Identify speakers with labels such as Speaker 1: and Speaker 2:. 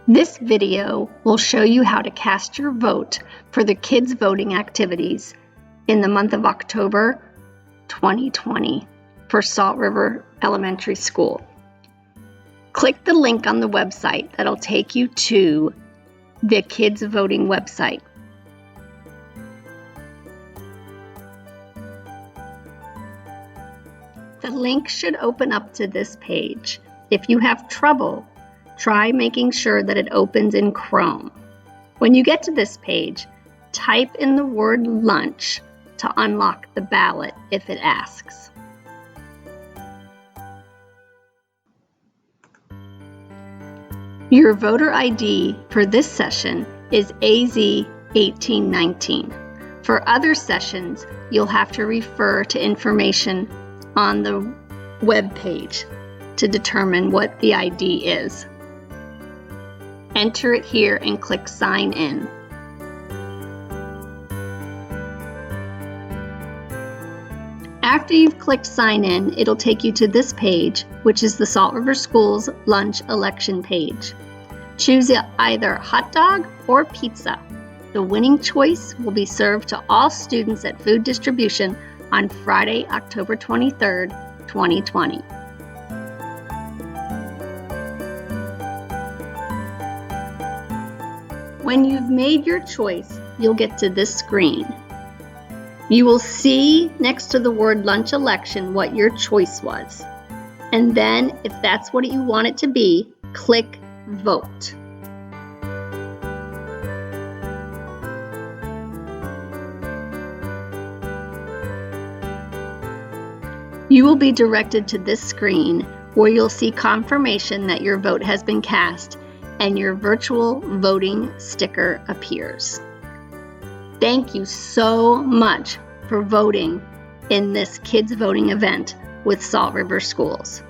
Speaker 1: This video will show you how to cast your vote for the kids' voting activities in the month of October 2020 for Salt River Elementary School. Click the link on the website that'll take you to the kids' voting website. The link should open up to this page. If you have trouble, try making sure that it opens in Chrome. When you get to this page, type in the word lunch to unlock the ballot if it asks. Your voter ID for this session is AZ1819. For other sessions, you'll have to refer to information on the web page to determine what the ID is. Enter it here and click Sign In. After you've clicked Sign In, it'll take you to this page, which is the Salt River Schools lunch election page. Choose either hot dog or pizza. The winning choice will be served to all students at food distribution on Friday, October 23rd, 2020. When you've made your choice, you'll get to this screen. You will see next to the word lunch election what your choice was. And then, if that's what you want it to be, click Vote. You will be directed to this screen where you'll see confirmation that your vote has been cast and your virtual voting sticker appears. Thank you so much for voting in this kids voting event with Salt River Schools.